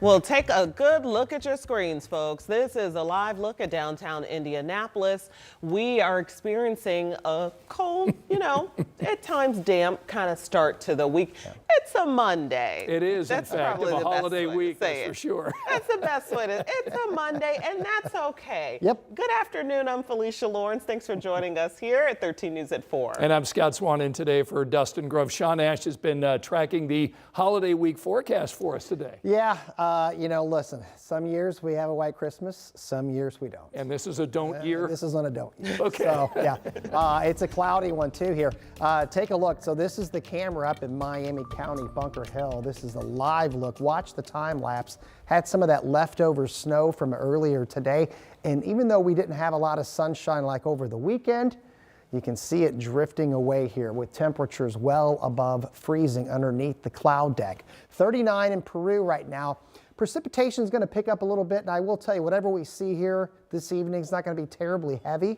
Well, take a good look at your screens, folks. This is a live look at downtown Indianapolis. We are experiencing a cold, at times damp kind of start to the week. It's a Monday. It is, That's in fact, probably a the holiday best way week, to say that's for it. sure. That's the best way to. It's a Monday, and that's okay. Yep. Good afternoon. I'm Felicia Lawrence. Thanks for joining us here at 13 News at 4. And I'm Scott Swan in today for Dustin Grove. Sean Ash has been tracking the holiday week forecast for us today. Yeah, listen, some years we have a white Christmas, some years we don't. And this is a don't year? This is on a don't year. Okay. So, yeah, it's a cloudy one too here. Take a look. So this is the camera up in Miami County, Bunker Hill. This is a live look. Watch the time lapse. Had some of that leftover snow from earlier today. And even though we didn't have a lot of sunshine like over the weekend, you can see it drifting away here with temperatures well above freezing underneath the cloud deck. 39 in Peru right now. Precipitation is going to pick up a little bit, and I will tell you, whatever we see here this evening is not going to be terribly heavy,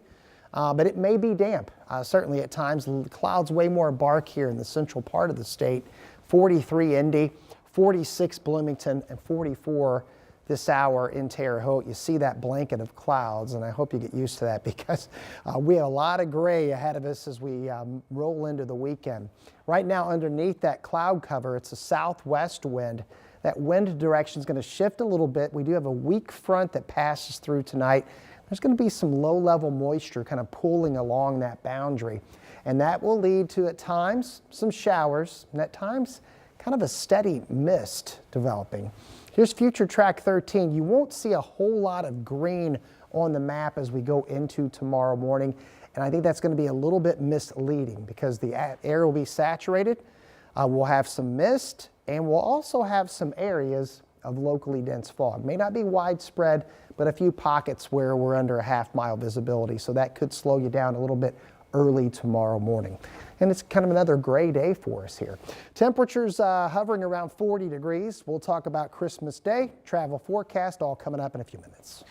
but it may be damp, certainly at times. The clouds way more bark here in the central part of the state. 43 Indy, 46 Bloomington, and 44 this hour in Terre Haute. You see that blanket of clouds, and I hope you get used to that because we have a lot of gray ahead of us as we roll into the weekend. Right now, underneath that cloud cover, it's a southwest wind. That wind direction is going to shift a little bit. We do have a weak front that passes through tonight. There's going to be some low-level moisture kind of pooling along that boundary, and that will lead to, at times, some showers, and at times, kind of a steady mist developing. Here's Future Track 13. You won't see a whole lot of green on the map as we go into tomorrow morning. And I think that's going to be a little bit misleading because the air will be saturated. We'll have some mist, and we'll also have some areas of locally dense fog. May not be widespread, but a few pockets where we're under a half-mile visibility. So that could slow you down a little bit early tomorrow morning. And it's kind of another gray day for us here. Temperatures hovering around 40 degrees. We'll talk about Christmas Day, travel forecast, all coming up in a few minutes.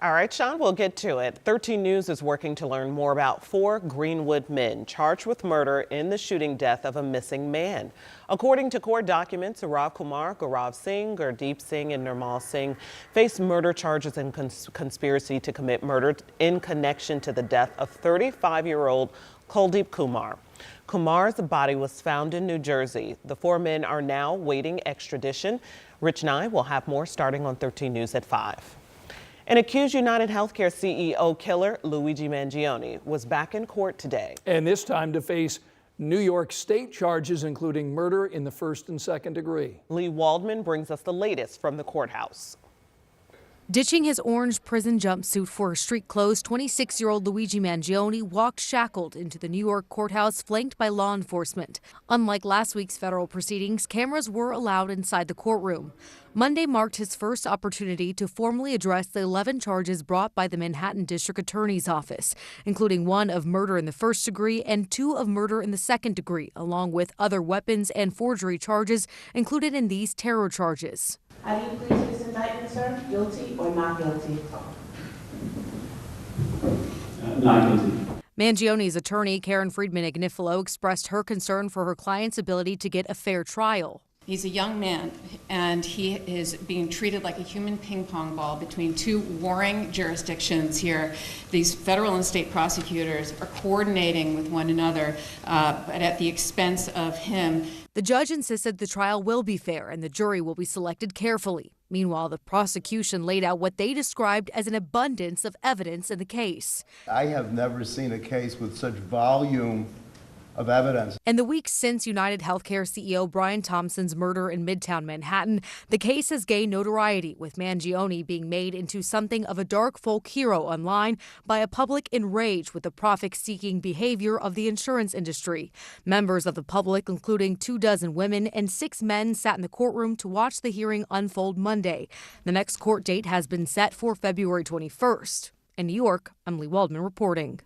All right, Sean, we'll get to it. 13 News is working to learn more about 4 Greenwood men charged with murder in the shooting death of a missing man. According to court documents, Arav Kumar, Gaurav Singh, Gurdeep Singh, and Nirmal Singh face murder charges and conspiracy to commit murder in connection to the death of 35-year-old Kuldeep Kumar. Kumar's body was found in New Jersey. The 4 men are now waiting extradition. Rich Nye will have more starting on 13 News at 5. An accused United Healthcare CEO killer, Luigi Mangione, was back in court today. And this time to face New York State charges, including murder in the first and second degree. Lee Waldman brings us the latest from the courthouse. Ditching his orange prison jumpsuit for street clothes, 26-year-old Luigi Mangione walked shackled into the New York courthouse, flanked by law enforcement. Unlike last week's federal proceedings, cameras were allowed inside the courtroom. Monday marked his first opportunity to formally address the 11 charges brought by the Manhattan District Attorney's Office, including 1 of murder in the first degree and 2 of murder in the second degree, along with other weapons and forgery charges included in these terror charges. How do you plead to this indictment, sir? Guilty or not guilty? Not guilty. Mangione's attorney, Karen Friedman Ignifilo, expressed her concern for her client's ability to get a fair trial. He's a young man, and he is being treated like a human ping pong ball between 2 warring jurisdictions here. These federal and state prosecutors are coordinating with one another, but at the expense of him. The judge insisted the trial will be fair and the jury will be selected carefully. Meanwhile, the prosecution laid out what they described as an abundance of evidence in the case. I have never seen a case with such volume of evidence. In the weeks since United Healthcare CEO Brian Thompson's murder in Midtown Manhattan, the case has gained notoriety, with Mangione being made into something of a dark folk hero online by a public enraged with the profit-seeking behavior of the insurance industry. Members of the public, including 24 women and 6 men, sat in the courtroom to watch the hearing unfold Monday. The next court date has been set for February 21st. In New York, I'm Lee Waldman reporting.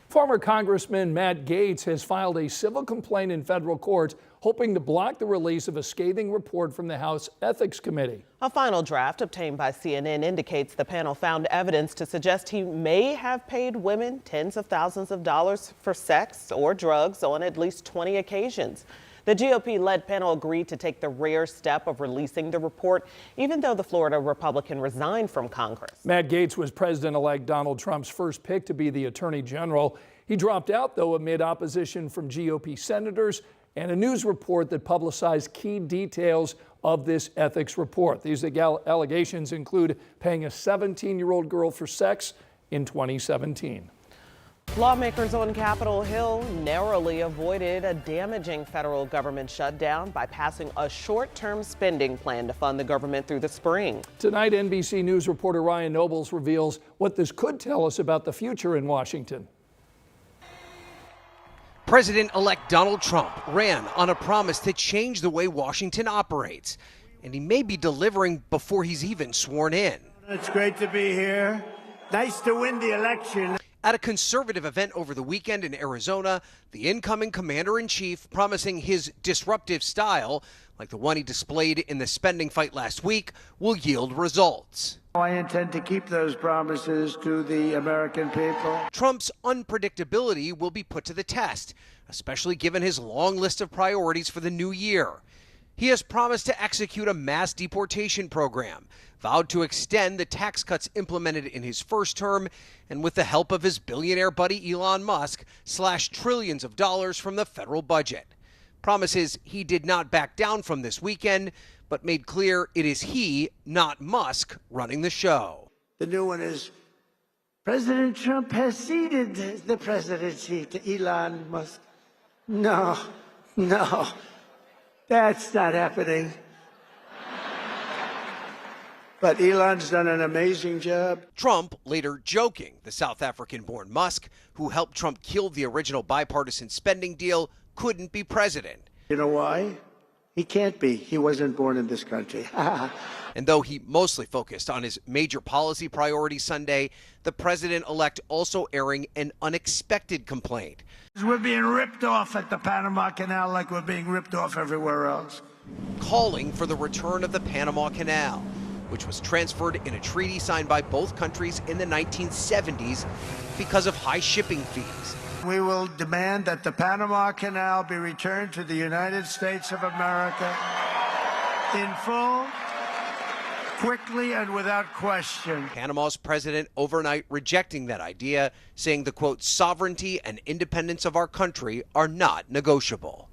Former Congressman Matt Gaetz has filed a civil complaint in federal court, hoping to block the release of a scathing report from the House Ethics Committee. A final draft obtained by CNN indicates the panel found evidence to suggest he may have paid women tens of thousands of dollars for sex or drugs on at least 20 occasions. The GOP-led panel agreed to take the rare step of releasing the report, even though the Florida Republican resigned from Congress. Matt Gaetz was President-elect Donald Trump's first pick to be the Attorney General. He dropped out, though, amid opposition from GOP senators and a news report that publicized key details of this ethics report. These allegations include paying a 17-year-old girl for sex in 2017. Lawmakers on Capitol Hill narrowly avoided a damaging federal government shutdown by passing a short-term spending plan to fund the government through the spring. Tonight, NBC News reporter Ryan Nobles reveals what this could tell us about the future in Washington. President-elect Donald Trump ran on a promise to change the way Washington operates, and he may be delivering before he's even sworn in. It's great to be here. Nice to win the election. At a conservative event over the weekend in Arizona, the incoming commander-in-chief promising his disruptive style, like the one he displayed in the spending fight last week, will yield results. I intend to keep those promises to the American people. Trump's unpredictability will be put to the test, especially given his long list of priorities for the new year. He has promised to execute a mass deportation program, vowed to extend the tax cuts implemented in his first term, and with the help of his billionaire buddy Elon Musk, slash trillions of dollars from the federal budget. Promises he did not back down from this weekend, but made clear it is he, not Musk, running the show. The new one is President Trump has ceded the presidency to Elon Musk. No, that's not happening. But Elon's done an amazing job. Trump later joking the South African-born Musk, who helped Trump kill the original bipartisan spending deal, couldn't be president. You know why? He can't be. He wasn't born in this country. And though he mostly focused on his major policy priorities Sunday, the president-elect also airing an unexpected complaint. We're being ripped off at the Panama Canal like we're being ripped off everywhere else. Calling for the return of the Panama Canal, which was transferred in a treaty signed by both countries in the 1970s because of high shipping fees. We will demand that the Panama Canal be returned to the United States of America in full, quickly, and without question. Panama's president overnight rejecting that idea, saying the, quote, sovereignty and independence of our country are not negotiable.